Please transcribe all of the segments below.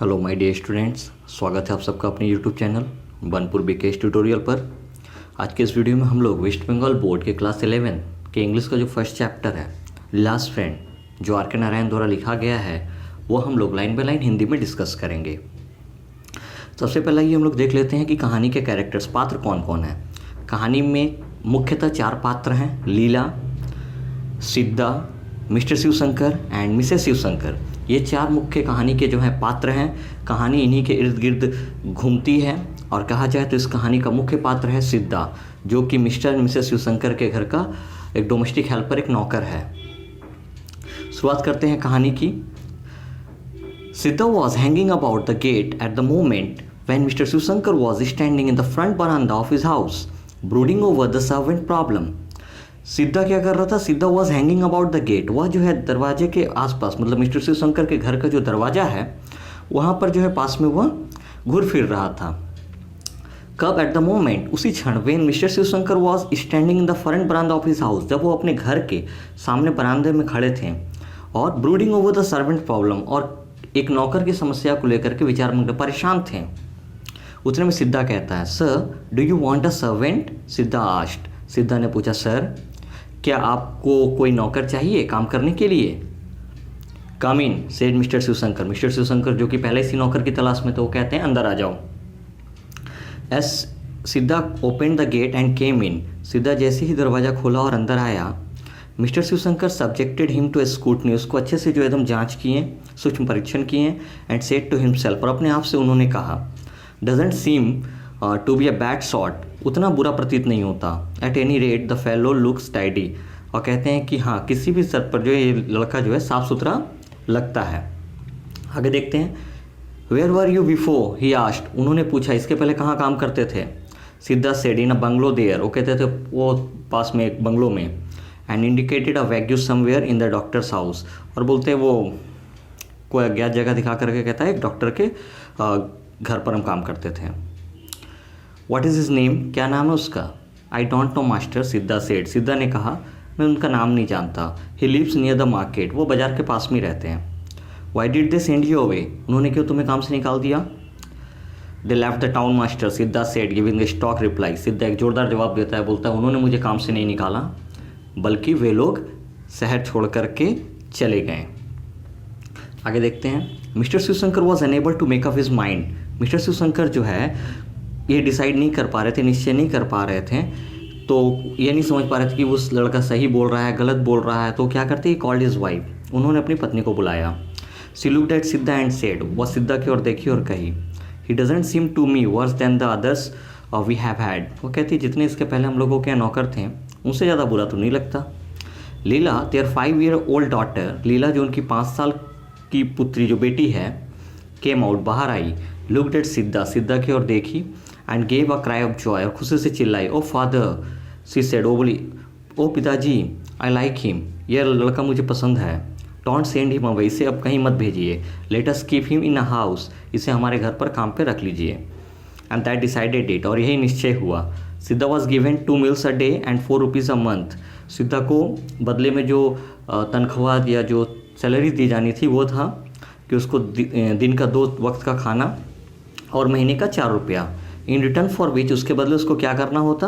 Hello my dear students, स्वागत है आप सबका अपने YouTube channel Burnpur BKS tutorial पर। आज के इस वीडियो में हम लोग वेस्ट बंगाल बोर्ड के क्लास 11 के इंग्लिश का जो फर्स्ट चैप्टर है लास्ट फ्रेंड, जो आर के नारायण द्वारा लिखा गया है, वो हम लोग लाइन बाय लाइन हिंदी में डिस्कस करेंगे। सबसे पहले ये हम लोग देख लेते हैं कि कहानी के कैरेक्टर्स, पात्र कौन कौन है। कहानी में मुख्यतः 4 पात्र हैं, लीला, सिद्धा, mister Shivshankar and Mrs Shivshankar. ये 4 मुख्य कहानी के जो है पात्र हैं। कहानी इन्हीं के इर्द गिर्द घूमती है और कहा जाए तो इस कहानी का मुख्य पात्र है सिद्धा, जो कि मिस्टर एंड मिसेस शिवशंकर के घर का एक डोमेस्टिक हेल्पर, एक नौकर है। शुरुआत करते हैं कहानी की। Siddha was hanging about the gate at the moment when mister Shivshankar was standing in the front बरामदा of his house brooding over the servant problem. Siddha क्या कर रहा था? Siddha was hanging about the gate, वह जो है दरवाजे के आसपास, मतलब मिस्टर शिवशंकर के घर का जो दरवाजा है वहाँ पर जो है पास में वह घूर फिर रहा था। कब? एट द मोमेंट, उसी क्षण, when mister Shivshankar was standing in the front बरामदा ऑफ हिज हाउस, जब वो अपने घर के सामने बरामदे में खड़े थे और brooding over the servant problem, और एक नौकर की समस्या को लेकर के विचार मंगल परेशान थे। उतने में सिद्धा कहता है, sir do you want a servant? सिद्धा आस्क्ड, सिद्धा ने पूछा, सर क्या आपको कोई नौकर चाहिए काम करने के लिए? Come in, said mister Shivshankar. Mister Shivshankar जो कि पहले इसी नौकर की तलाश में थे, वो कहते हैं अंदर आ जाओ। As Siddha open the gate and came in, Siddha जैसे ही दरवाज़ा खोला और अंदर आया, mister Shivshankar subjected him to a scrutiny, उसको अच्छे से जो एकदम जांच किए, सूक्ष्म परीक्षण किए, एंड सेड टू हिमसेल्फ, और अपने आप से उन्होंने कहा, doesn't seem to be a bad shot, उतना बुरा प्रतीत नहीं होता। At any rate the fellow looks tidy, और कहते हैं कि हाँ, किसी भी स्तर पर जो ये लड़का जो है साफ सुथरा लगता है। आगे देखते हैं। Where were you before? He asked, उन्होंने पूछा, इसके पहले कहाँ काम करते थे? Siddha said, in a bungalow there, वो कहते थे वो पास में एक बंगलो में। And indicated a vague somewhere in the doctor's house, और बोलते हैं वो कोई अज्ञात जगह दिखा करके कहता है एक डॉक्टर के घर पर हम काम करते थे। What is his name? क्या नाम है उसका? I don't know master, Siddha said, Siddha ने कहा, मैं उनका नाम नहीं जानता। He lives near the market, वो बाजार के पास में रहते हैं। Why did they send you away? उन्होंने क्यों तुम्हें काम से निकाल दिया? They left the town master, Siddha said giving a stock reply, Siddha एक जोरदार जवाब देता है, बोलता है उन्होंने मुझे काम से नहीं निकाला, बल्कि वे लोग शहर छोड़ करके चले गए। आगे देखते हैं। Mister Shivshankar was unable to make up his mind, mister Shivshankar जो है ये डिसाइड नहीं कर पा रहे थे, निश्चय नहीं कर पा रहे थे, तो ये नहीं समझ पा रहे थे कि उस लड़का सही बोल रहा है, गलत बोल रहा है। तो क्या करते? कॉल्ड हिज वाइफ, उन्होंने अपनी पत्नी को बुलाया। She looked at Siddha and said, वह सिद्धा की ओर देखी और कही, he doesn't seem to me worse than the others we have had, वो कहती जितने इसके पहले हम लोगों के नौकर थे उनसे ज़्यादा बुरा तो नहीं लगता। लीला, देयर 5-year-old डॉटर, लीला जो उनकी 5 साल की पुत्री जो बेटी है, केम आउट, बाहर आई। लुक्ड एट सिद्धा, सिद्धा की ओर देखी, and gave a cry of Joy, और खुशी से चिल्लाई, ओ फादर, सी सेड, ओ बोली, ओ पिताजी, आई लाइक हिम, यह लड़का मुझे पसंद है। डोंट सेंड हिम अवे, इसे अब कहीं मत भेजिए। Let us keep him in a house, इसे हमारे घर पर काम पे रख लीजिए। एंड दैट डिसाइडेड इट, और यही निश्चय हुआ। सिद्धा was given 2 meals a day and 4 rupees a month, सिद्धा को बदले में जो तनख्वाह या जो सैलरी दी जानी थी वो था कि उसको दिन का 2 वक्त का खाना और महीने का 4 रुपया। इन रिटर्न फॉर विच, उसके बदले उसको क्या करना होता?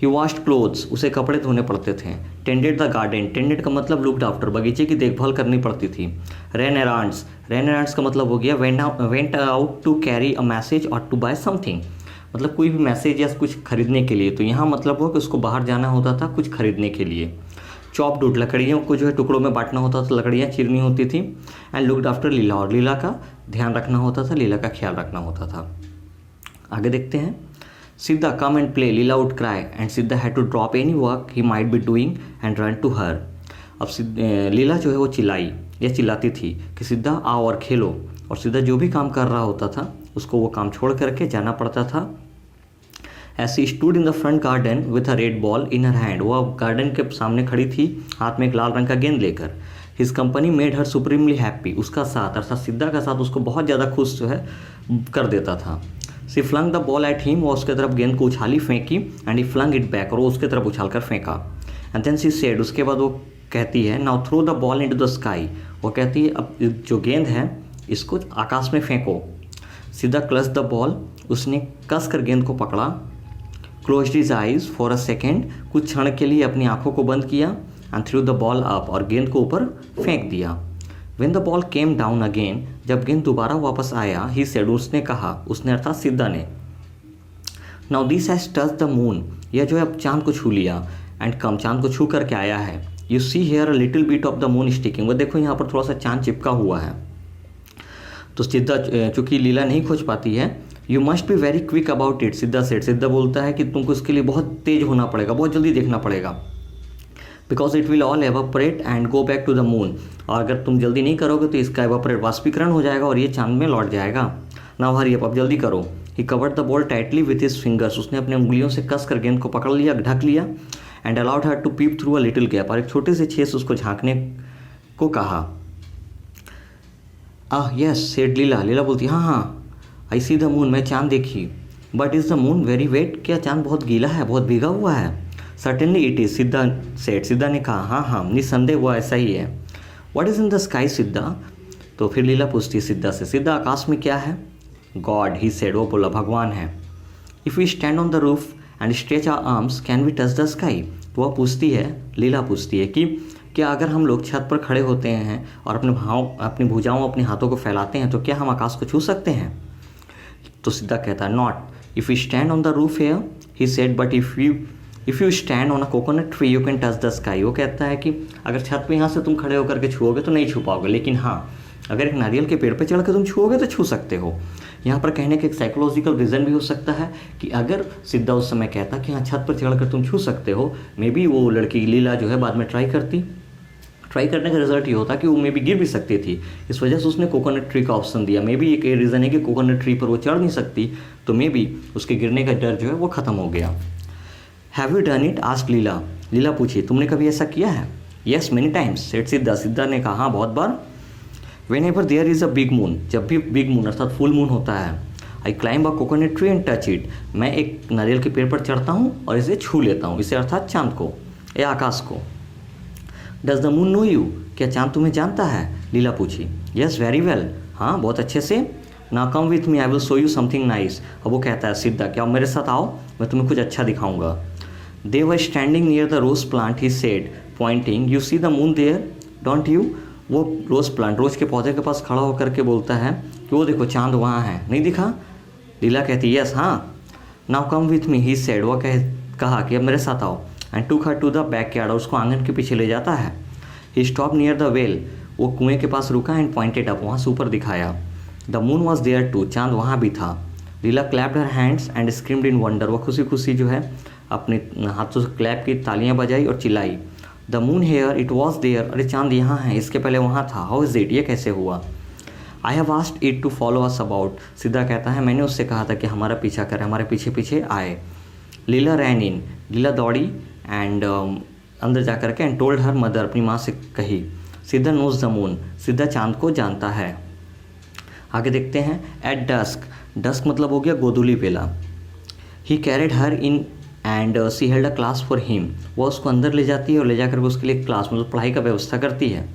ही वॉश्ड क्लोथ्स, उसे कपड़े धोने पड़ते थे। टेंडेड द गार्डन, टेंडेड का मतलब लुक्ड आफ्टर, बगीचे की देखभाल करनी पड़ती थी। रैन एरांड्स, रैन एरांड्स का मतलब हो गया went out to carry a message और टू बाय समथिंग, मतलब कोई भी मैसेज या कुछ खरीदने के लिए। तो यहाँ मतलब हो कि उसको बाहर जाना होता था कुछ खरीदने के लिए। चॉप्ड वुड, लकड़ियों को जो है टुकड़ों में बांटना होता था, लकड़ियाँ चीरनी होती थी। एंड लुक्ड आफ्टर लीला, और लीला का ध्यान रखना होता था, लीला का ख्याल रखना होता था। आगे देखते हैं। Siddha, come and play, Leela would cry, and Siddha had to drop any work he might be doing and run to her. अब लीला जो है वो चिल्लाती थी कि सिद्धा आओ और खेलो, और सिद्धा जो भी काम कर रहा होता था उसको वो काम छोड़ करके जाना पड़ता था। As she stood in the front garden with a red ball in her hand, वो गार्डन के सामने खड़ी थी हाथ में एक लाल रंग का गेंद लेकर। His company made her supremely happy, उसका साथ अर्थात सिद्धा का साथ उसको बहुत ज़्यादा खुश जो है कर देता था। She flung the ball at him, वो उसके तरफ गेंद को उछाली, फेंकी, and he flung it back, और वो उसके तरफ उछाल कर फेंका। And then she said, उसके बाद वो कहती है, now throw the ball into the sky, वो कहती है अब जो गेंद है इसको आकाश में फेंको। सिद्धा क्लच द बॉल, उसने कस कर गेंद को पकड़ा। Closed his eyes for a second, कुछ क्षण के लिए अपनी आंखों को बंद किया। And through the ball up, और गेंद को ऊपर फेंक दिया। When the ball came down again, जब गेंद दोबारा वापस आया, ही सेड, उसने कहा, उसने अर्थात सिद्धा ने, now this has touch the moon, यह जो है अब चांद को छू लिया। एंड कम, चांद को छू करके आया है। You see here a little bit of the moon sticking, वो देखो यहाँ पर थोड़ा सा चांद चिपका हुआ है। तो सिद्धा, चूंकि लीला नहीं खोज पाती है, you must be very quick about it, Siddha said, सिद्धा बोलता है कि तुमको इसके लिए बहुत तेज होना पड़ेगा, बहुत जल्दी देखना पड़ेगा। Because it will all evaporate and go back to the moon, और अगर तुम जल्दी नहीं करोगे तो इसका एवापरेट, वाष्पीकरण हो जाएगा और ये चांद में लौट जाएगा। नाउ हरी अप, अब जल्दी करो। He covered the ball tightly with his fingers, उसने अपने उंगलियों से कस कर गेंद को पकड़ लिया, ढक लिया। And allowed her to peep through a little gap, और एक छोटे से छेद से उसको झांकने को कहा। यस सेड लीला, लीला बोलती, हाँ, आई सी द मून, मैं चांद देखी। But is the moon very wet, क्या चांद बहुत गीला है, बहुत भीगा हुआ है? Certainly it is, Siddha said, Siddha ने कहा, हाँ, निस्संदेह वो ऐसा ही है। What is in the sky Siddha, तो फिर लीला पूछती है सिद्धा से, सिद्धा आकाश में क्या है? गॉड, ही सेड, वो बोला, भगवान है। If we stand on the roof and stretch our arms can we touch the sky, तो वह पूछती है, लीला पूछती है कि क्या अगर हम लोग छत पर खड़े होते हैं और अपनी भुजाओं, अपने हाथों को फैलाते हैं, तो क्या हम आकाश को छू सकते हैं? तो सिद्धा कहता है, not if you stand on the roof here, he said, but if you stand on a coconut tree you can touch the sky. वो कहता है कि अगर छत पे यहाँ से तुम खड़े होकर के छुओगे तो नहीं छू पाओगे, लेकिन हाँ, अगर एक नारियल के पेड़ पे चढ़ के तुम छुओगे तो छू सकते हो। यहाँ पर कहने का एक साइकोलॉजिकल रीज़न भी हो सकता है कि अगर सिद्धा उस समय कहता कि हाँ, छत पर चढ़कर तुम छू सकते हो, मे बी वो लड़की लीला जो है बाद में ट्राई करने का रिजल्ट ये होता कि वो मे बी गिर भी सकती थी, इस वजह से उसने कोकोनट ट्री का ऑप्शन दिया। मे बी एक रीज़न है कि कोकोनट ट्री पर वो चढ़ नहीं सकती, तो मे बी उसके गिरने का डर जो है वो ख़त्म हो गया। Have you done it, asked Leela, Leela पूछी, तुमने कभी ऐसा किया है? येस मेनी टाइम्स, सेड सिद्धा, सिद्धा ने कहा, हाँ, बहुत बार। Whenever there is a big moon, जब भी बिग मून अर्थात फुल मून होता है, I climb a coconut tree and touch it, मैं एक नारियल के पेड़ पर चढ़ता हूँ और इसे छू लेता हूँ, इसे अर्थात चांद को या आकाश को। Does the moon know you, क्या चांद तुम्हें जानता है? लीला पूछी। यस वेरी वेल, हाँ, बहुत अच्छे से। Now come with me, I will show you something nice, अब वो कहता है सिद्धा, क्या मेरे साथ आओ, मैं तुम्हें कुछ अच्छा दिखाऊंगा। They were standing near the rose plant, he said pointing, you see the moon there don't you, वो रोज़ प्लांट, रोज़ के पौधे के पास खड़ा होकर के बोलता है कि वो देखो चांद वहाँ है, नहीं दिखा? लीला कहती, यस, हाँ। Now come with me, he said, वो कहा कि अब मेरे साथ आओ। And took her to the back yard, और उसको आंगन के पीछे ले जाता है। He stop near the well, वो कुएं के पास रुका। एंड पॉइंटेड अप, वहाँ से ऊपर दिखाया। The moon was there too, चांद वहाँ भी था। Leela clapped her hands and screamed in wonder, वो खुशी खुशी जो है अपने हाथों से क्लैप की तालियाँ बजाई और चिल्लाई। The moon here, it was there, अरे चांद यहाँ है, इसके पहले वहाँ था। हाउ इज़ इट, ये कैसे हुआ? I have asked it to follow us about, Siddha कहता है, मैंने उससे कहा था कि हमारा पीछा करे, हमारे पीछे पीछे आए। लीला रैन इन, लीला दौड़ी एंड अंदर जा कर के एंड टोल्ड हर मदर, अपनी माँ से कही, सिद्धा नोज द मून, सिद्धा चांद को जानता है। आगे देखते हैं। एट डस्क, डस्क मतलब हो गया गोधूली बेला। He carried her in and she held a class for him, वो उसको अंदर ले जाती है और ले जाकर के उसके लिए क्लास मतलब पढ़ाई का व्यवस्था करती है।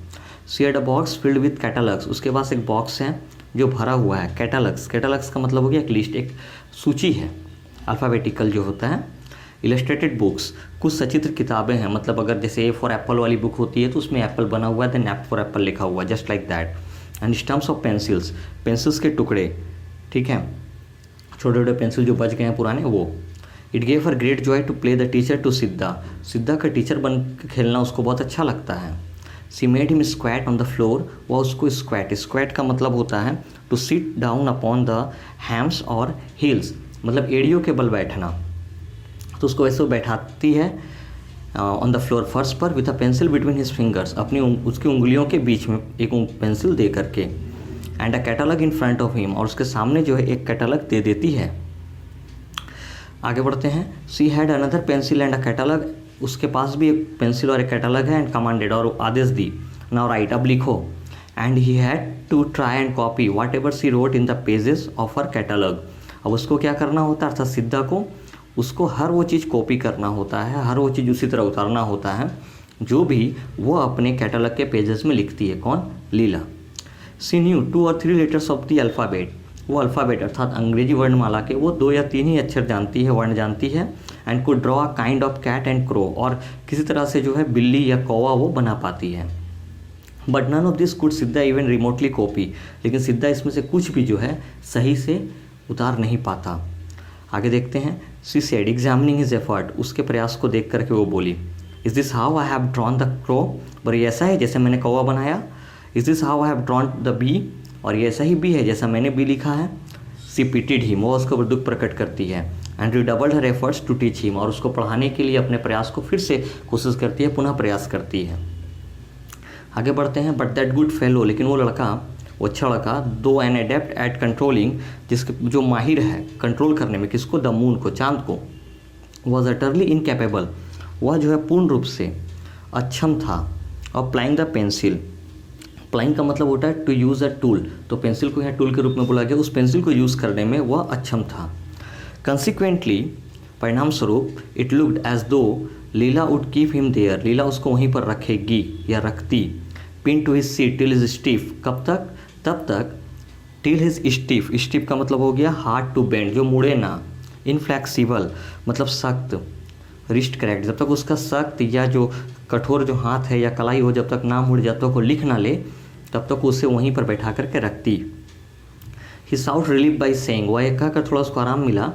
She had a box filled with catalogues, उसके पास एक बॉक्स है जो भरा हुआ है। कैटालग्स, कैटालग्स का मतलब हो गया एक लिस्ट, एक सूची है, अल्फ़ाबेटिकल जो होता है। इलस्ट्रेटेड बुक्स, कुछ सचित्र किताबें हैं, मतलब अगर जैसे ए फॉर एप्पल वाली बुक होती है तो उसमें एप्पल बना हुआ है, देन एप फॉर एप्पल लिखा हुआ है, just like that. And stumps of pencils, pencils के टुकड़े, ठीक है, छोटे छोटे पेंसिल जो बच गए हैं पुराने वो। It gave her great joy to play the teacher to Siddha, Siddha का टीचर बन के खेलना उसको बहुत अच्छा लगता है। She made him squat on the floor, वह उसको स्क्वैट, स्क्वैट का मतलब होता है to sit down upon the hams और हील्स, मतलब एड़ियों के बल बैठना। तो उसको वैसे बैठाती है ऑन द फ्लोर, फर्श पर, with a pencil between his fingers, अपनी उसकी उंगलियों के बीच में एक पेंसिल दे करके। And a catalogue in front of him, और उसके सामने जो है एक कैटलॉग दे देती है। आगे बढ़ते हैं। She had another pencil and a catalogue, उसके पास भी एक पेंसिल और एक कैटलॉग है। एंड कमांडेड, और आदेश दी, नाउ राइट, अब लिखो। And he had to try and copy whatever she wrote in the pages of her catalogue, अब उसको क्या करना होता है, अर्थात सिद्धा को उसको हर वो चीज़ कॉपी करना होता है, हर वो चीज़ उसी तरह उतारना होता है जो भी वो अपने कैटलॉग के पेजेस में लिखती है। कौन? लीला। सी न्यू 2 और 3 लेटर्स ऑफ द अल्फ़ाबेट, वो अल्फ़ाबेट अर्थात अंग्रेजी वर्णमाला के वो 2 या 3 ही अक्षर जानती है, वर्ण जानती है। And could draw a kind of cat and crow, और किसी तरह से जो है बिल्ली या कौवा वो बना पाती है। But none of this could Siddha even remotely copy, लेकिन सिद्धा इसमें से कुछ भी जो है सही से उतार नहीं पाता। आगे देखते हैं। She said examining his effort, उसके प्रयास को देख करके वो बोली, is this how I have drawn the crow, और ये ऐसा है जैसे मैंने कौवा बनाया। Is this how I have drawn the bee, और ये ऐसा ही बी है जैसा मैंने बी लिखा है। सी पिटिड हिम, वो उसके ऊपर दुख प्रकट करती है। And redoubled her efforts to teach him, और उसको पढ़ाने के लिए अपने प्रयास को फिर से कोशिश करती है, पुनः प्रयास करती है। आगे बढ़ते हैं। बट दैट गुड फेलो, लेकिन वो लड़का, वो अच्छा लड़का, दो एन एडेप्ट एट कंट्रोलिंग, जिसके जो माहिर है कंट्रोल करने में, किसको, द मून को, चांद को, वॉज अटरली इनकैपेबल, वह जो है पूर्ण रूप से अक्षम था। और प्लाइंग द पेंसिल, प्लाइंग का मतलब होता है टू यूज़ अ टूल, तो पेंसिल को यहाँ टूल के रूप में बोला गया, उस पेंसिल को यूज़ करने में वह अक्षम था। कंसिक्वेंटली, परिणाम स्वरूप, it looked as though Leela would keep him there, Leela उसको वहीं पर रखेगी या रखती। Pin to his seat till his stiff, कब तक, तब तक, टिल हिज स्टीफ, स्टीफ का मतलब हो गया हार्ड टू बेंड, जो मुड़े ना। इनफ्लेक्सिबल मतलब सख्त। रिस्ट करेक्ट, जब तक उसका सख्त या जो कठोर जो हाथ है या कलाई हो, जब तक ना मुड़, जब तक वो लिख ना ले, तब तक उसे वहीं पर बैठा करके रखती। He sought relief by saying, वह एक कहकर थोड़ा उसको आराम मिला।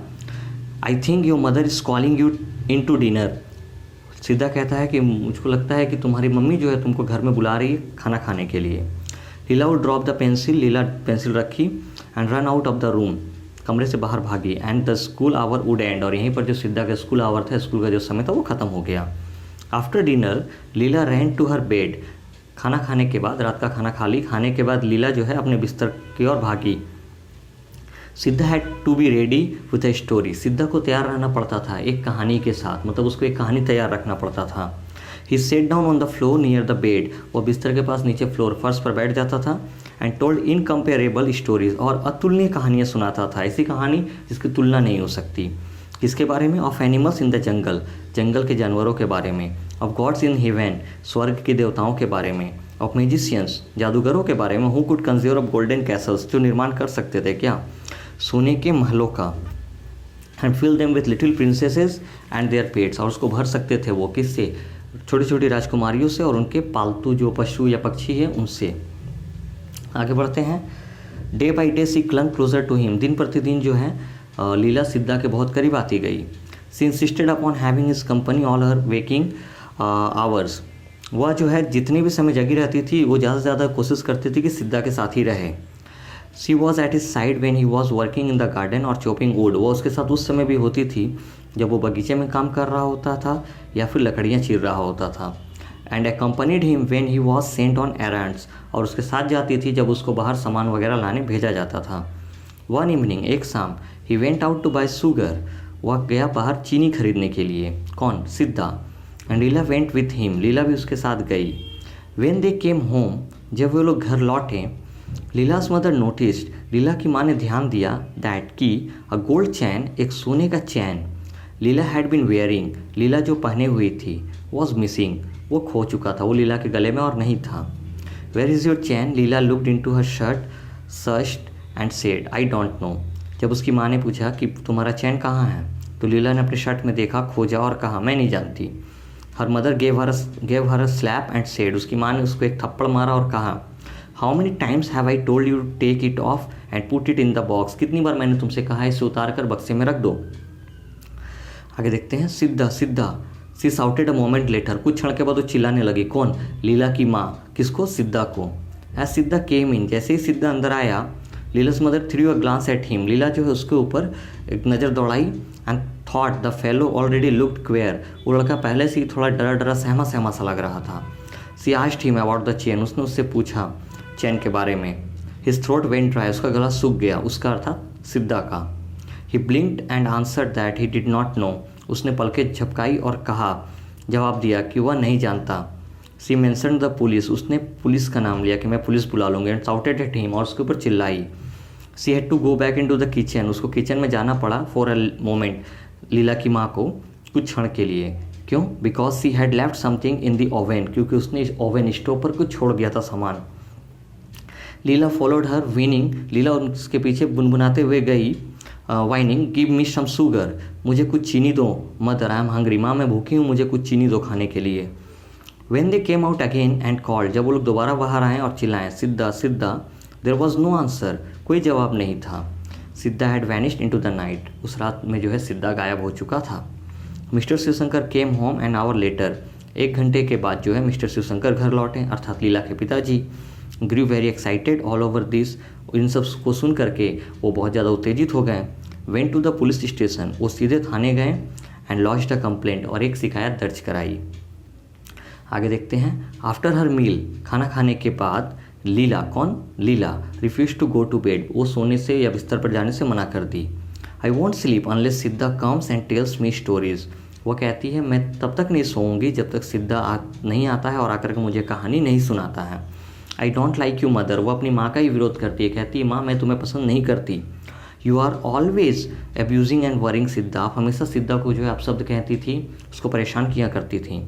I think your mother is calling you in to dinner, Siddha कहता है कि मुझको लगता है कि तुम्हारी मम्मी जो है तुमको घर में बुला रही है खाना खाने के लिए। Leela would drop the pencil, Leela pencil रखी। And run out of the room, कमरे से बाहर भागी। And the school hour would end, और यहीं पर जो सिद्धा का स्कूल आवर था, स्कूल का जो समय था वो ख़त्म हो गया। After dinner Leela ran to her bed, खाना खाने के बाद, रात का खाना खा ली, खाने के बाद लीला जो है अपने बिस्तर की ओर भागी। Siddha had to be ready with a story, Siddha को तैयार रहना पड़ता था एक कहानी के साथ, मतलब उसको एक कहानी तैयार रखना पड़ता था। He sat down on the floor near the bed, वो बिस्तर के पास नीचे फ्लोर फर्श पर बैठ जाता था। एंड टोल्ड इनकम्पेरेबल स्टोरीज, और अतुलनीय कहानियाँ सुनाता था, ऐसी कहानी जिसकी तुलना नहीं हो सकती। किसके बारे में, of animals in the jungle, जंगल के जानवरों के बारे में। ऑफ गॉड्स इन हेवन, स्वर्ग के देवताओं के बारे में। ऑफ मैजिशियंस, जादूगरों के बारे में। Who could conjure of golden castles, जो निर्माण कर सकते थे क्या, सोने के महलों का। And fill them with little princesses and their pets, और उसको भर सकते थे वो किससे, छोटी छोटी राजकुमारियों से और उनके पालतू जो पशु या पक्षी है उनसे। आगे बढ़ते हैं। Day by day she clung closer to him, दिन प्रतिदिन जो है लीला सिद्धा के बहुत करीब आती गई। She insisted upon having his company all her waking hours, वह जो है जितने भी समय जगी रहती थी वो ज़्यादा से ज़्यादा कोशिश करती थी कि सिद्धा के साथ ही रहे। She was at his side when he was working in the garden or chopping wood, वो उसके साथ उस समय भी होती थी जब वो बगीचे में काम कर रहा होता था या फिर लकड़ियाँ चीर रहा होता था। And accompanied him when he was sent on errands, और उसके साथ जाती थी जब उसको बाहर सामान वगैरह लाने भेजा जाता था। वन इवनिंग, एक शाम, he went out to buy sugar, वह गया बाहर चीनी खरीदने के लिए। कौन, सिद्धा। And Leela went with him, लीला भी उसके साथ गई। when they came home, जब वे लोग घर लौटे, लीला's mother noticed, लीला की माँ ने ध्यान दिया, that कि a gold chain, एक सोने का चैन, लीला had been wearing, लीला जो पहने हुई थी, was missing, वो खो चुका था, वो लीला के गले में और नहीं था। Where is your chain? Leela looked into her shirt, searched and said, I don't know. जब उसकी माँ ने पूछा कि तुम्हारा चैन कहाँ है, तो लीला ने अपने शर्ट में देखा, खोजा और कहा मैं नहीं जानती। Her mother gave her a slap and said, उसकी माँ ने उसको एक थप्पड़ मारा और कहा, How many times have I told you to take it off and put it in the box? कितनी बार मैंने तुमसे कहा है इसे उतार कर बक्से में रख दो। आगे देखते हैं। सिद्धा सी साउटेड अ मोमेंट लेटर, कुछ क्षण के बाद वो चिल्लाने लगी। कौन, लीला की माँ, किसको, सिद्धा को। एज सिद्धा केम इन, जैसे ही सिद्धा अंदर आया, Leela's mother threw a glance at him, Leela जो है उसके ऊपर एक नज़र दौड़ाई। And thought the fellow already looked queer, वो लड़का पहले से ही थोड़ा डरा सहमा सा लग रहा था। She asked him about the chain, उसने उससे पूछा चैन के बारे में। हिज थ्रोट वेंट ड्राई, उसका गला सूख गया, उसका अर्थात सिद्धा का। He blinked and answered that he did not know, उसने पलकें झपकाई और कहा, जवाब दिया कि वह नहीं जानता। सी मेंशन्ड द पुलिस, उसने पुलिस का नाम लिया कि मैं पुलिस बुला लूँगी। एंड साउटेड एट हिम, और उसके ऊपर चिल्लाई। She had to go back into the kitchen, उसको किचन में जाना पड़ा फॉर अ मोमेंट, लीला की माँ को कुछ क्षण के लिए। क्यों, because she had left something in the oven, क्योंकि उसने इस ओवन स्टोव पर कुछ छोड़ दिया था सामान। लीला फॉलोड हर विनिंग, लीला उसके पीछे बुनबुनाते हुए गई, whining, give me some sugar, मुझे कुछ चीनी दो, मदर आई एम हंग्री, माँ मैं भूखी हूँ, मुझे कुछ चीनी दो खाने के लिए। When they came out again and called, जब वो लोग दोबारा बाहर आए और चिल्लाएं, सिद्धा सिद्धा, देयर वॉज नो आंसर, कोई जवाब नहीं था। सिद्धा had vanished into the night, उस रात में जो है सिद्धा गायब हो चुका था। Mister Shivshankar came home an hour later, 1 घंटे के बाद जो है मिस्टर शिवशंकर घर लौटे, अर्थात लीला के पिताजी। Grew very excited all over this, इन सब को सुन करके वो बहुत ज़्यादा उत्तेजित हो गए। Went to the police station, वो सीधे थाने गए एंड लॉन्च्ड अ कंप्लेंट, और एक शिकायत दर्ज कराई। आगे देखते हैं। आफ्टर हर मील, खाना खाने के बाद, लीला, कौन? Leela, refused to go to bed, वो सोने से या बिस्तर पर जाने से मना कर दी। आई वॉन्ट स्लीप अनलेस सिद्धा comes and tells me stories, वो कहती है मैं तब तक नहीं सोऊंगी जब तक सिद्धा नहीं आता है और आकर के मुझे कहानी नहीं सुनाता है। I don't like you mother, वो अपनी माँ का ही विरोध करती है, कहती है माँ मैं तुम्हें पसंद नहीं करती। You are always abusing and worrying Siddha, आप हमेशा सिद्धा को जो है अपशब्द कहती थी, उसको परेशान किया करती थी।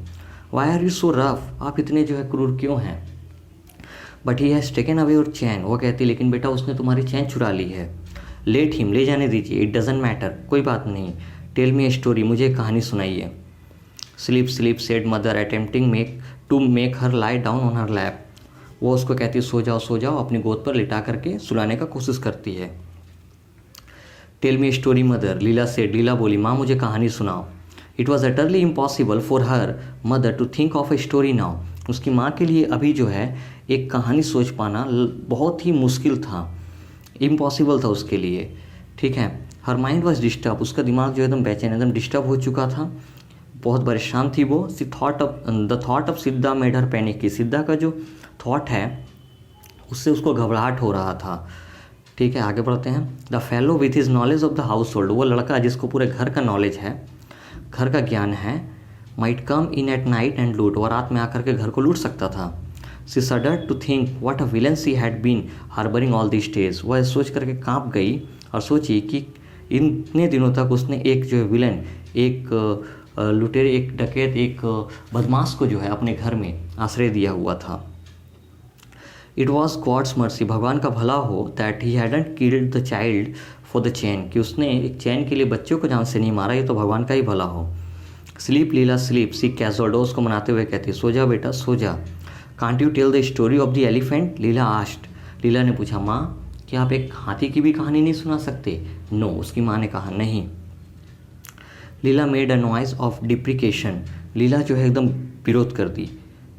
Why are you so rough, आप इतने जो है क्रूर क्यों हैं। But he has taken away your chain, वो कहती लेकिन बेटा उसने तुम्हारी चैन चुरा ली है। लेट हिम, ले जाने दीजिए, इट डजेंट मैटर, कोई बात नहीं। टेल मी ए स्टोरी, मुझे कहानी सुनाइए। Sleep sleep said mother attempting to make her lie down on her lap, वो उसको कहती है सो जाओ, अपनी गोद पर लिटा करके सुलाने का कोशिश करती है। Tell me a story mother, Leela said, Leela बोली माँ मुझे कहानी सुनाओ। It was utterly impossible for her mother to think of a story now, उसकी माँ के लिए अभी जो है एक कहानी सोच पाना बहुत ही मुश्किल था, इम्पॉसिबल था उसके लिए। ठीक है। हर माइंड वॉज डिस्टर्ब, उसका दिमाग जो एकदम बेचैन, एकदम डिस्टर्ब हो चुका था, बहुत परेशान थी वो। द थॉट ऑफ सिद्धा मेड हर पैनिक, की सिद्धा का जो थॉट है उससे उसको घबराहट हो रहा था। ठीक है, आगे बढ़ते हैं। The fellow with his knowledge of the house hold, वो लड़का जिसको पूरे घर का नॉलेज है, घर का ज्ञान है, might come in at night and लूट, और रात में आकर के घर को लूट सकता था। She shuddered to think what a villain she had been harbouring all this days, वह सोच करके कांप गई और सोची कि इतने दिनों तक उसने एक जो है विलन, एक लुटेरे, एक डकैत, एक बदमाश को जो है अपने घर में आश्रय दिया हुआ था। इट वॉज गॉड्स मर्सी, भगवान का भला हो, that he hadn't killed the child for the chain, कि उसने एक चैन के लिए बच्चों को जान से नहीं मारा, ये तो भगवान का ही भला हो। स्लीप लीला स्लीप, सी कैजोल्डोस को मनाते हुए कहती सो जा बेटा सो जा। Can't you tell the story of the elephant, Leela asked, Leela ने पूछा माँ क्या आप एक हाथी की भी कहानी नहीं सुना सकते। नो, उसकी माँ ने कहा नहीं। लीला मेड अ नॉइज ऑफ डिप्रिकेशन, लीला जो है एकदम विरोध कर दी,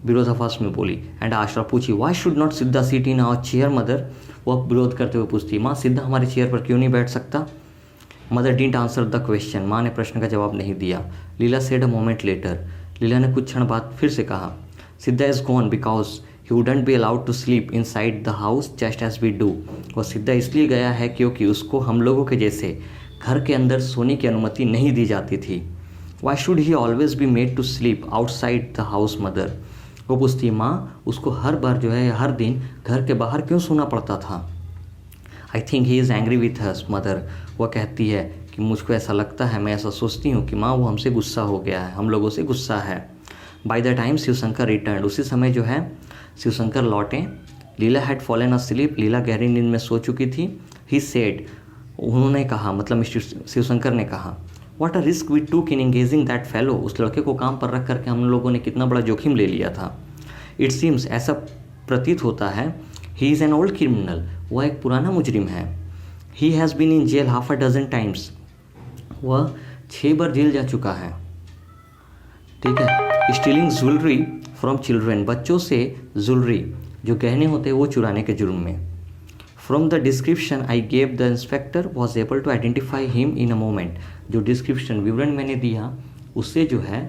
विरोधाभास में बोली। एंड आश्रा पूछी why should not Siddha sit in our chair mother, वो विरोध करते हुए पूछती माँ सिद्धा हमारे चेयर पर क्यों नहीं बैठ सकता। Mother didn't answer the question, माँ ने प्रश्न का जवाब नहीं दिया। Leela said a moment later, Leela ने कुछ क्षण बाद फिर से कहा Siddha is gone because he wouldn't be allowed to sleep inside the house just as we do, और सिद्धा इसलिए गया है क्योंकि उसको हम लोगों के जैसे घर के अंदर सोने की अनुमति नहीं दी जाती थी। Why should he always be made to sleep outside the house mother, वो पूछती माँ उसको हर बार जो है हर दिन घर के बाहर क्यों सोना पड़ता था। I think he is angry with has mother, वह कहती है कि मुझको ऐसा लगता है, मैं ऐसा सोचती हूँ कि माँ वो हमसे गुस्सा हो गया है, हम लोगों से गुस्सा है। By the time Shivshankar return, उसी समय जो है शिवशंकर लौटे। लीला हैड फॉलन अ स्लीप, लीला गहरी नींद में सो चुकी थी। ही सेड, उन्होंने कहा, मतलब मिस्टर शिवशंकर ने कहा व्हाट अ रिस्क वी टूक इन एंगेजिंग दैट फेलो, उस लड़के को काम पर रख करके हम लोगों ने कितना बड़ा जोखिम ले लिया था। इट सीम्स, ऐसा प्रतीत होता है, he is an old criminal, वह एक पुराना मुजरिम है। He has been in jail half a dozen times, वह 6 बार जेल जा चुका है। ठीक है। स्टीलिंग ज्वेलरी फ्रॉम चिल्ड्रेन, बच्चों से ज्वेलरी जो गहने होते हैं वो चुराने के जुर्म में। From the description I gave the inspector was able to identify him in a moment, जो डिस्क्रिप्शन विवरण मैंने दिया उससे जो है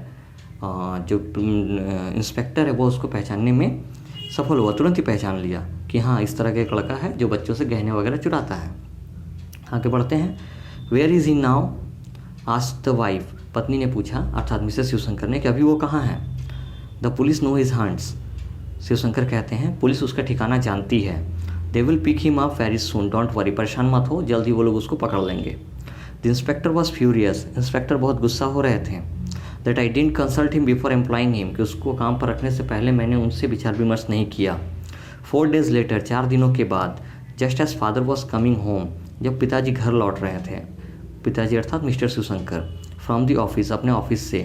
जो इंस्पेक्टर है वो उसको पहचानने में सफल हुआ, तुरंत ही पहचान लिया कि हाँ इस तरह का एक लड़का है जो बच्चों से गहने वगैरह चुराता है। आगे बढ़ते हैं। Where is he now asked the wife, पत्नी ने पूछा अर्थात मिसेस शिवशंकर ने कि अभी वो कहाँ है। The police know his haunts, Shivshankar कहते हैं पुलिस उसका ठिकाना जानती है। They will pick him up very soon, don't worry, परेशान मत हो, जल्दी वो लोग उसको पकड़ लेंगे। The inspector was furious, inspector बहुत गुस्सा हो रहे थे। That I didn't consult him before employing him, कि उसको काम पर रखने से पहले मैंने उनसे विचार विमर्श नहीं किया। 4 days later, 4 दिनों के बाद, just as father was coming home, जब पिताजी घर लौट रहे थे, पिताजी अर्थात mister Shivshankar, from the office, अपने ऑफिस से,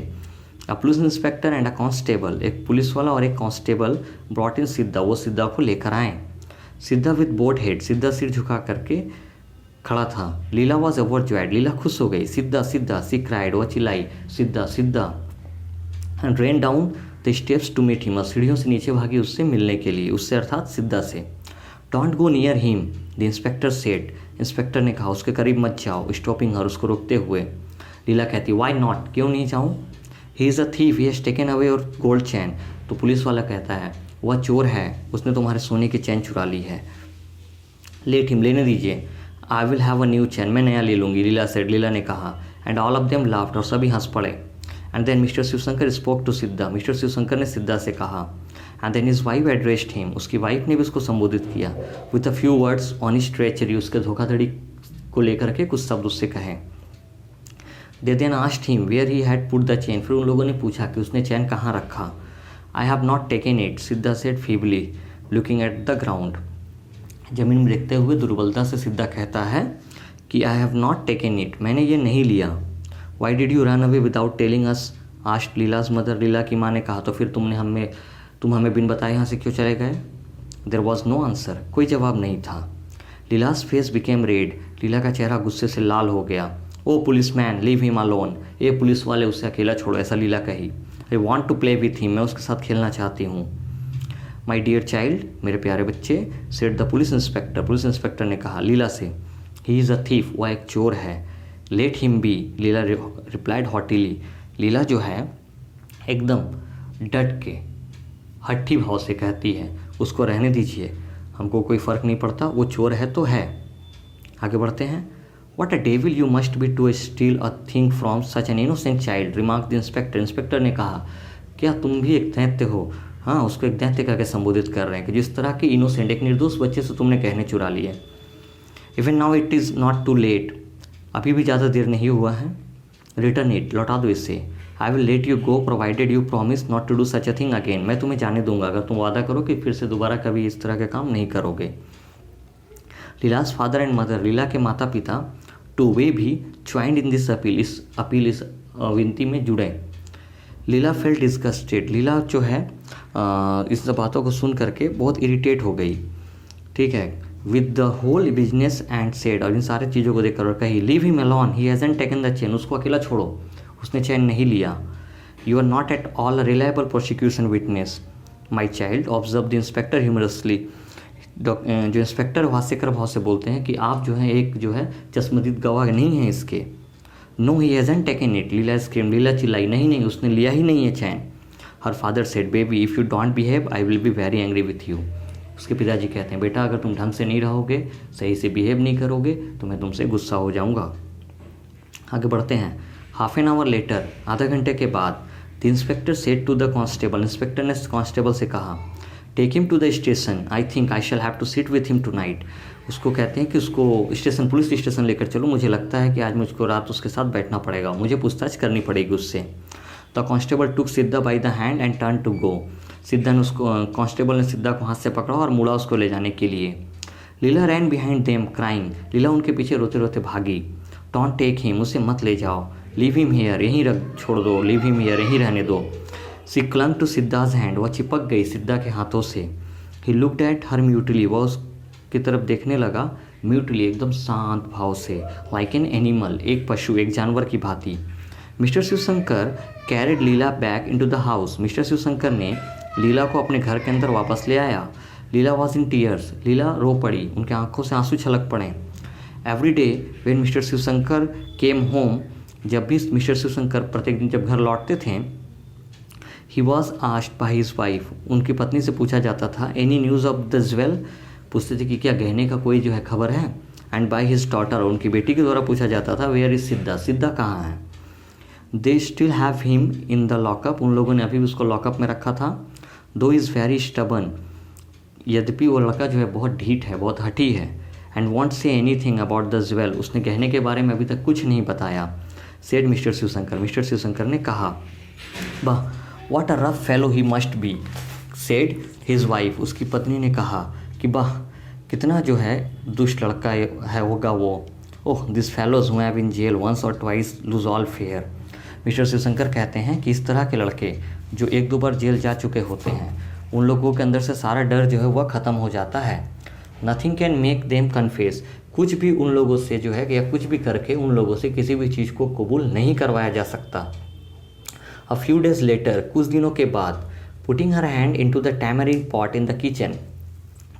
a police inspector and a constable, एक पुलिस वाला और एक कांस्टेबल, ब्रॉट इन सिद्धा, वो सिद्धा को लेकर आए। सिद्धा विद बोट हेड, सिद्धा सिर झुका करके खड़ा था। लीला वॉज ओवरजॉयड, लीला खुश हो गई। सिद्धा सिद्धा, सी क्राइड, वो चिल्लाई, Siddha Siddha, and ran down the steps to meet him, सीढ़ियों से नीचे भागी उससे मिलने के लिए, उससे अर्थात सिद्धा से। Don't go near him, the inspector said, inspector ने कहा उसके करीब मत जाओ, स्टॉपिंग हर, उसको रोकते हुए। लीला कहती वाई नॉट, क्यों नहीं जाऊँ, he is a thief, he has taken away your gold chain, तो पुलिस वाला कहता है वह चोर है, उसने तुम्हारे सोने की चैन चुरा ली है। लेट हिम, लेने दीजिए। I will have a new chain, मैं नया ले लूँगी, लीला सेड, लीला ने कहा। And all of them laughed, और सभी हंस पड़े। And then mister Shivshankar spoke to Siddha, mister Shivshankar ने सिद्धा से कहा। And then his wife addressed him, उसकी वाइफ ने भी उसको संबोधित किया। With a few words on his treachery, उसके धोखाधड़ी को लेकर के कुछ शब्द उससे कहें। दे then asked him where he had put the chain, फिर उन लोगों ने पूछा कि उसने चैन कहाँ रखा। I have not taken it, Siddha said feebly, looking at the ground, जमीन में देखते हुए दुर्बलता से सिद्धा कहता है कि I have not taken it, मैंने ये नहीं लिया। Why did you run away without telling us, asked Leela's mother, Leela की माँ ने कहा तो फिर तुम हमें बिन बताए यहाँ से क्यों चले गए। देयर वॉज नो आंसर, कोई जवाब नहीं था। Leela's face became red, Leela का चेहरा गुस्से से लाल हो गया। Oh policeman, leave him alone, ये पुलिस वाले उसे अकेला छोड़ो, ऐसा लीला कही। I want to play with him, मैं उसके साथ खेलना चाहती हूँ। माई डियर चाइल्ड, मेरे प्यारे बच्चे, said the police inspector, police inspector ने कहा लीला से, ही इज़ अ थीफ, वह एक चोर है। Let him be, Leela replied hotly, Leela जो है एकदम डट के हट्ठी भाव से कहती है उसको रहने दीजिए, हमको कोई फ़र्क नहीं पड़ता, वो चोर है तो है। आगे बढ़ते हैं। What a devil you must be to steal a thing from such an innocent child, remarked the inspector, inspector ने कहा क्या तुम भी एक दैत्य हो। हाँ, उसको एक दैत्य करके संबोधित कर रहे हैं कि जिस तरह की इनोसेंट, एक निर्दोष बच्चे से तुमने गहने चुरा लिए। Even now it is not too late, अभी भी ज़्यादा देर नहीं हुआ है। रिटर्न इट, लौटा दो इसे। I will let you go provided you promise not to do such a thing again, मैं तुम्हें जाने दूंगा अगर तुम वादा करो कि फिर से दोबारा कभी इस तरह के काम नहीं करोगे। लीलाज फादर एंड मदर, लीला के माता पिता, टू वे भी ज्वाइंड इन दिस अपील, इस विनती में जुड़े। लीला फेल्ट डिस्गस्टेड, लीला जो है इस बातों को सुन करके बहुत इरिटेट हो गई, ठीक है, with the whole business and said, और इन सारे चीज़ों को देखकर और कही leave him alone, he hasn't taken the chain, उसको अकेला छोड़ो, उसने चैन नहीं लिया। You are not at all a reliable prosecution witness my child, observe the inspector humorously, जो इंस्पेक्टर हास्यकर भाव से बोलते हैं कि आप जो है एक जो है चश्मदीद गवाह नहीं हैं इसके। No he hasn't taken it, Leela scream, Leela चिल्लाई, नहीं नहीं उसने लिया ही नहीं है chain. Her father said baby if you don't behave I will be very angry with you, उसके पिताजी कहते हैं बेटा अगर तुम ढंग से नहीं रहोगे, सही से बिहेव नहीं करोगे तो मैं तुमसे गुस्सा हो जाऊँगा। आगे बढ़ते हैं। हाफ एन आवर लेटर, आधा घंटे के बाद, the inspector said to the constable, inspector ने कांस्टेबल से कहा take him to the station, I think I shall have to sit with him tonight, उसको कहते हैं कि उसको स्टेशन, पुलिस स्टेशन लेकर चलो, मुझे लगता है कि आज मुझको रात उसके साथ बैठना पड़ेगा, मुझे पूछताछ करनी पड़ेगी उससे। The constable took Siddha by the hand and turn to go, Siddha ने उसको, कांस्टेबल ने सिद्धा को हाथ से पकड़ा और मुड़ा उसको ले जाने के लिए। लीला रैन बिहाइंड देम क्राइंग, लीला उनके पीछे रोते रोते भागी। डोंट टेक हिम, उसे मत ले जाओ। लीव हिम हियर, यहीं रख छोड़ दो। लीव हिम हियर, यहीं रहने दो। सी क्लंग टू सिद्धाज हैंड, वह चिपक गई सिद्धा के हाथों से। ही लुक्ड एट हर म्यूटली, वह उसकी तरफ देखने लगा म्यूटली, एकदम शांत भाव से, लाइक एन एनिमल, एक पशु, एक जानवर की भांति। Mister Shivshankar carried Leela back into the house, mister Shivshankar ने लीला को अपने घर के अंदर वापस ले आया। लीला वॉज इन टीयर्स, लीला रो पड़ी, उनके आंखों से आंसू छलक पड़े। Every day when mister Shivshankar came home, जब भी मिस्टर शिवशंकर प्रत्येक दिन जब घर लौटते थे, he was asked by his wife, उनकी पत्नी से पूछा जाता था, any news of the jewel, पूछते थे कि क्या गहने का कोई जो है खबर है। एंड बाय हिज डॉटर, उनकी बेटी के द्वारा पूछा जाता था, वेयर इज सिद्धा, सिद्धा कहाँ है। They still have him in the lockup, उन लोगों ने अभी भी उसको लॉकअप में रखा था। दो इज़ वेरी स्टबन, यद्यपि वो लड़का जो है बहुत ढीठ है, बहुत हठी है। एंड वॉन्ट से any thing about the jewel, उसने गहने के बारे में अभी तक कुछ नहीं बताया। Said mister Shivshankar, mister Shivshankar ने कहा, वाह what a rough fellow he must be, said his wife, उसकी पत्नी ने कहा कि वाह कितना जो है दुष्ट लड़का है होगा वो। Oh this fellows who have in jail once or twice lose all fair. Mister Shivshankar कहते हैं कि इस तरह के लड़के जो 1-2 बार जेल जा चुके होते हैं उन लोगों के अंदर से सारा डर जो है वह ख़त्म हो जाता है। Nothing can make them confess, कुछ भी उन लोगों से जो है या कुछ भी करके उन लोगों से किसी भी चीज़ को कबूल नहीं करवाया जा सकता। अ फ्यू डेज लेटर, कुछ दिनों के बाद, putting her hand into the tamarind pot in the kitchen,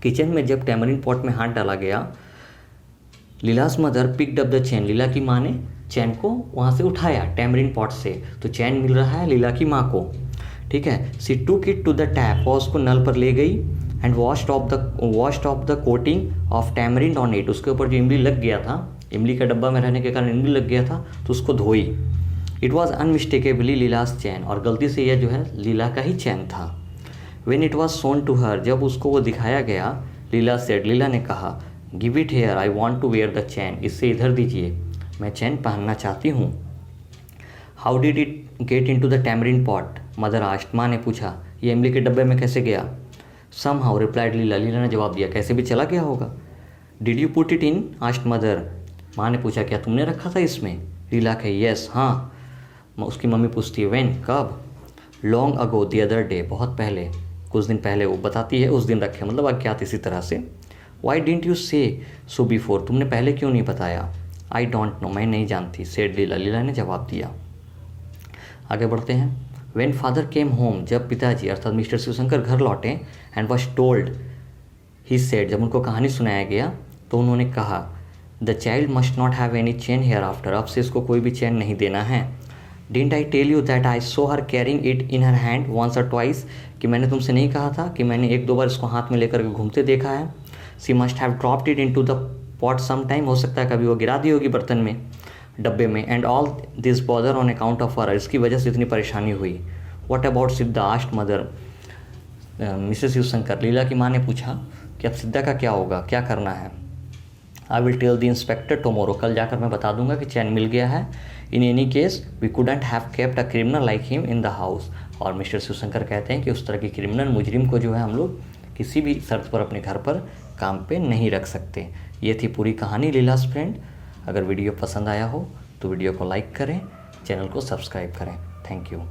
kitchen में जब टैमरिन पॉट में हाथ डाला गया, Leela's mother picked up the chain, Leela की माँ ने चैन को वहाँ से उठाया टैमरिन पॉट से, तो चैन मिल रहा है लीला की माँ को, ठीक है। सी टूक इट टू द टैप, और उसको नल पर ले गई, and washed off the coating of tamarind on it, उसके ऊपर जो इमली लग गया था, इमली का डब्बा में रहने के कारण इमली लग गया था तो उसको धोई। इट वॉज अनमिस्टेकेबली लीलास चैन, और गलती से यह जो है लीला का ही चैन था। When it was shown to her, जब उसको वो दिखाया गया, लीला सेड, लीला ने कहा, give it here, I want to wear the chain, इससे इधर दीजिए, मैं चैन पहनना चाहती हूँ। How did it get into the tamarind pot, mother asked, माँ ने पूछा, ये इमली के डब्बे में कैसे गया। सम हाउ रिप्लाइड लीला, लीला ने जवाब दिया, कैसे भी चला गया होगा। Did you put it in, asked mother, माँ ने पूछा, क्या तुमने रखा था इसमें। लीला कहे, येस, हाँ। उसकी मम्मी पूछती है, व्हेन, कब। Long ago, the other day, बहुत पहले, कुछ दिन पहले, वो बताती है उस दिन रखे, मतलब अज्ञात इसी तरह से। वाई डिडंट यू से सो बिफोर, तुमने पहले क्यों नहीं बताया। आई डोंट नो, मैं नहीं जानती, सेड लीला, लीला ने जवाब दिया। आगे बढ़ते हैं। वेन फादर केम होम, जब पिताजी अर्थात मिस्टर शिवशंकर घर लौटे, and was told, he said, जब उनको कहानी सुनाया गया तो उन्होंने कहा, the child must not have any chain hereafter, अब से इसको कोई भी चैन नहीं देना है। Didn't I tell you that I saw her carrying it in her hand once or twice, कि मैंने तुमसे नहीं कहा था कि मैंने 1-2 बार इसको हाथ में लेकर घूमते देखा है। She must have dropped it into the pot some time, हो सकता है कभी वो गिरा दी होगी बर्तन में, डब्बे में। And all this bother on account of her, इसकी वजह से इतनी परेशानी हुई। व्हाट अबाउट सिद्धा, आस्ट मदर, मिसेस शिवशंकर, लीला की माँ ने पूछा कि अब सिद्धा का क्या होगा, क्या करना है। I will tell the inspector tomorrow, कल जाकर मैं बता दूंगा कि चैन मिल गया है। In any case we couldn't have kept a criminal like him in the house, और मिस्टर शिवशंकर कहते हैं कि उस तरह की क्रिमिनल मुजरिम को जो है हम लोग किसी भी शर्त पर अपने घर पर काम पे नहीं रख सकते। ये थी पूरी कहानी लीलास फ्रेंड। अगर वीडियो पसंद आया हो तो वीडियो को लाइक करें, चैनल को सब्सक्राइब करें। Thank you.